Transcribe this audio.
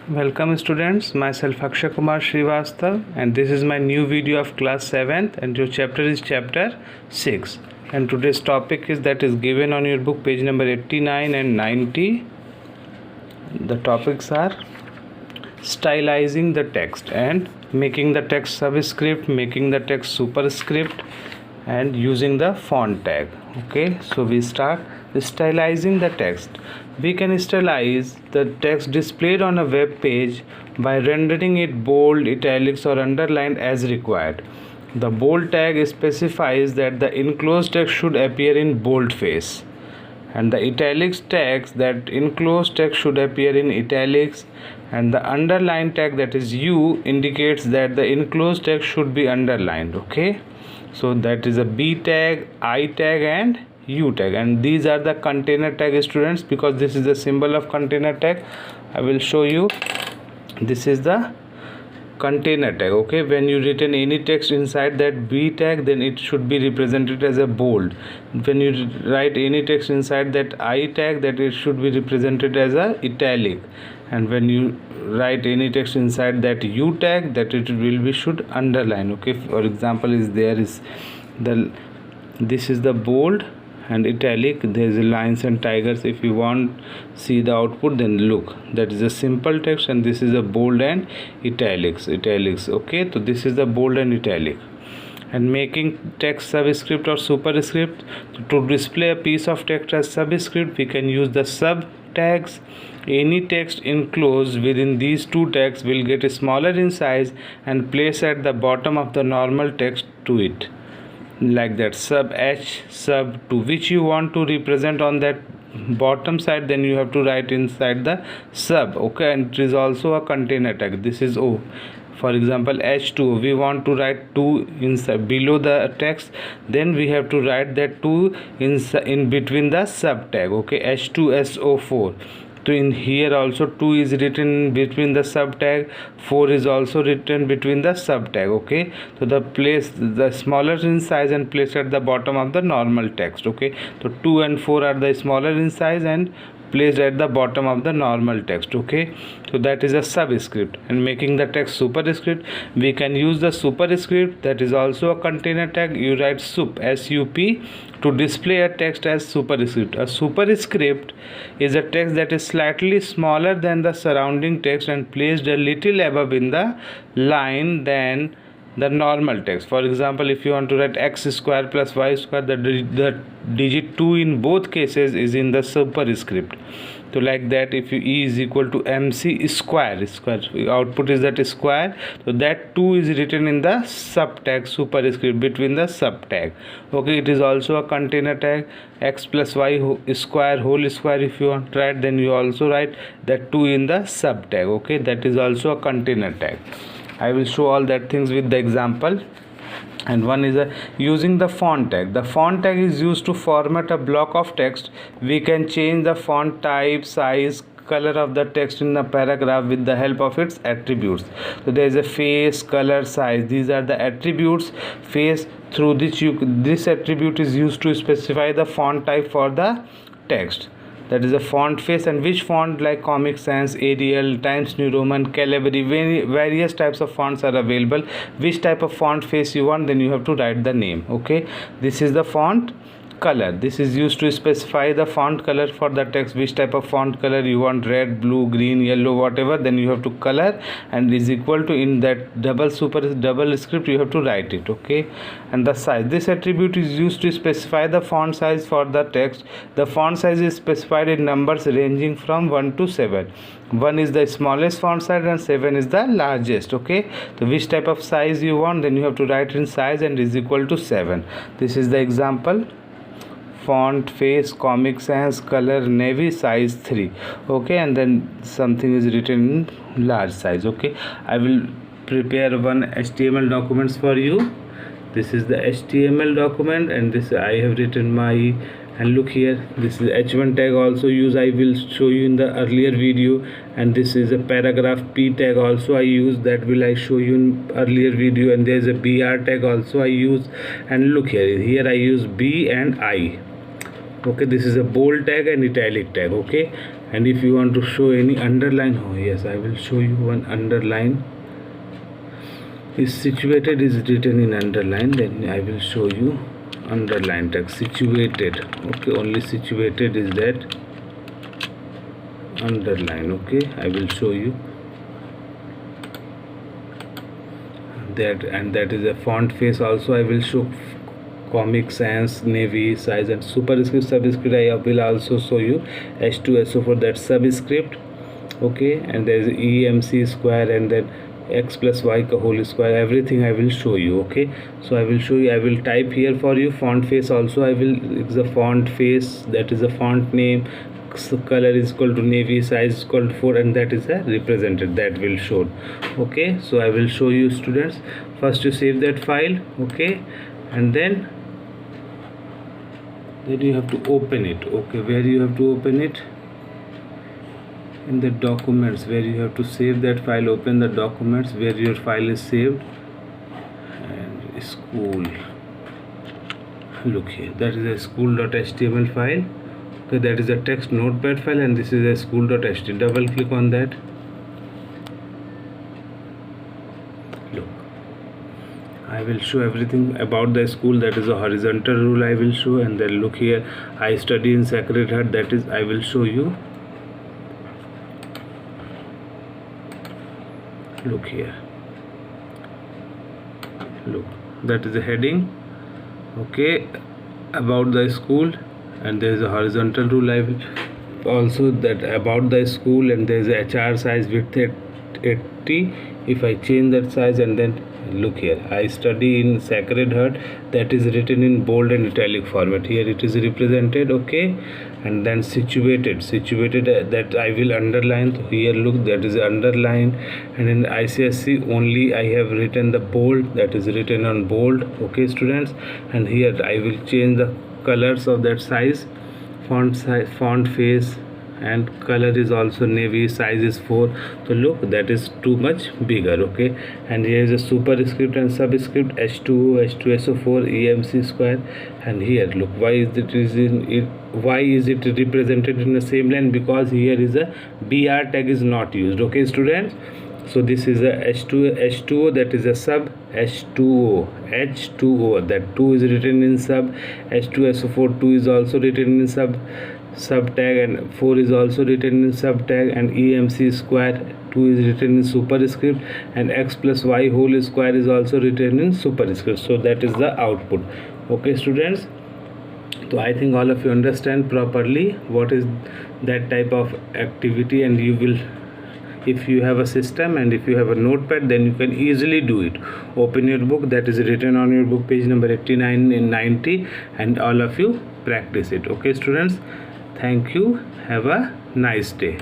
Welcome students, myself Akshay Kumar Srivastav and this is my new video of class 7th and your chapter is chapter 6 and today's topic is given on your book page number 89 and 90. The topics are stylizing the text and making the text subscript, making the text superscript and using the font tag. Okay, so we start stylizing the text. We can stylize the text displayed on a web page by rendering it bold, italics or underlined as required. The bold tag specifies that the enclosed text should appear in boldface, and the italics tags that enclosed text should appear in italics, and the underline tag, that is U, indicates that the enclosed text should be underlined. Okay, so that is a B tag, I tag and U tag, and these are the container tag students, because this is the symbol of container tag. I will show you. This is the container tag. Okay, when you written any text inside that B tag, then it should be represented as a bold. When you write any text inside that I tag, that it should be represented as a italic, and when you write any text inside that U tag, that it will be should underline. Okay, for example this is the bold and italic. There is lines and tigers. If you want see the output, then look, that is a simple text, and this is a bold and italics. Okay, so this is the bold and italic. And making text subscript or superscript. To display a piece of text as subscript, we can use the sub tags. Any text enclosed within these two tags will get smaller in size and placed at the bottom of the normal text to it, like that. Sub h, sub to which you want to represent on that bottom side, then you have to write inside the sub. Okay, and it is also a container tag. This is O. For example, h2, we want to write 2 inside below the text, then we have to write that 2 in between the sub tag. Okay, h2so4. So in here also 2 is written between the sub tag, 4 is also written between the sub tag. Okay, so the smaller in size and placed at the bottom of the normal text. Okay, so 2 and 4 are the smaller in size and placed at the bottom of the normal text. Okay, so that is a subscript. And making the text superscript, we can use the superscript, that is also a container tag. You write sup, sup, to display a text as superscript. A superscript is a text that is slightly smaller than the surrounding text and placed a little above in the line than the normal text. For example, if you want to write x square plus y square, the digit 2 in both cases is in the superscript. So like that, if E is equal to mc square, output is that square, so that 2 is written in the sub tag, superscript between the sub tag. Okay, it is also a container tag. X plus y square whole square, if you want to write, then you also write that 2 in the sub tag. Okay, that is also a container tag. I will show all that things with the example. And one is using the font tag. The font tag is used to format a block of text. We can change the font type, size, color of the text in the paragraph with the help of its attributes. So there is a face, color, size. These are the attributes. Face, through which this attribute is used to specify the font type for the text. That is a font face, and which font, like Comic Sans, Arial, Times New Roman, Calibri, various types of fonts are available. Which type of font face you want, then you have to write the name. Okay, this is the font color. This is used to specify the font color for the text. Which type of font color you want, red, blue, green, yellow, whatever, then you have to color, and is equal to, in that double script, you have to write it. Okay, and the size, this attribute is used to specify the font size for the text. The font size is specified in numbers ranging from 1 to 7. 1 is the smallest font size and 7 is the largest. Okay, so which type of size you want, then you have to write in size and is equal to 7. This is the example. Font, face, Comic Sans, color, navy, size 3. Okay, and then something is written in large size. Okay, I will prepare one HTML documents for you. This is the HTML document, and this I have written my, and look here, this is h1 tag also use. I will show you in the earlier video. And this is a paragraph P tag also I use, that will I show you in earlier video. And there is a BR tag also I use. And look here I use B and I. Okay, this is a bold tag and italic tag. Okay, And if you want to show any underline, oh yes, I will show you one underline is situated is written in underline. Then I will show you underline text situated. Okay, only situated is that underline. Okay, I will show you that, and that is a font face also. I will show Comic Sans, Navy, size, and superscript, subscript. I will also show you H2SO for that subscript. Okay, and there is EMC square, and then x plus y whole square. Everything I will show you. Okay, so I will show you. I will type here for you font face also. I will, it's a font face, that is a font name, color is equal to navy, size is equal to 4, and that is a represented, that will show. Okay, so I will show you, students. First you save that file. Okay, and then you have to open it. Okay, where you have to open it? In the documents, where you have to save that file. Open the documents where your file is saved, and school, look here, that is a school.html file. Okay, that is a text notepad file, and this is a school.html. double click on that. Look, I will show everything about the school. That is a horizontal rule I will show. And then look here, I study in Sacred Heart, that is I will show you. Look here, look, that is a heading. Okay, about the school, and there is a horizontal rule I will also, that about the school, and there is a HR size width at 80. If I change that size, and then look here, I study in Sacred Heart, that is written in bold and italic format. Here it is represented. Okay, and then situated, that I will underline. So here look, that is underline. And in ICSC only I have written the bold, that is written on bold. Okay, students, and here I will change the colors of that size, font size, font face, and color is also navy, size is 4. So look, that is too much bigger. Okay, and here is a superscript and subscript, H2O, H2SO4, EMC square. And here look, why is it represented in the same line? Because here is a BR tag is not used. Okay, students, so this is a H2O, that is a sub, H2O, that 2 is written in sub, H2SO4, 2 is also written in sub tag, and 4 is also written in sub tag, and EMC square 2 is written in superscript, and x plus y whole square is also written in superscript. So that is the output. Okay, students, so I think all of you understand properly what is that type of activity, and you will, if you have a system and if you have a notepad, then you can easily do it. Open your book, that is written on your book page number 89 and 90, and all of you practice it. Okay, students, thank you, have a nice day.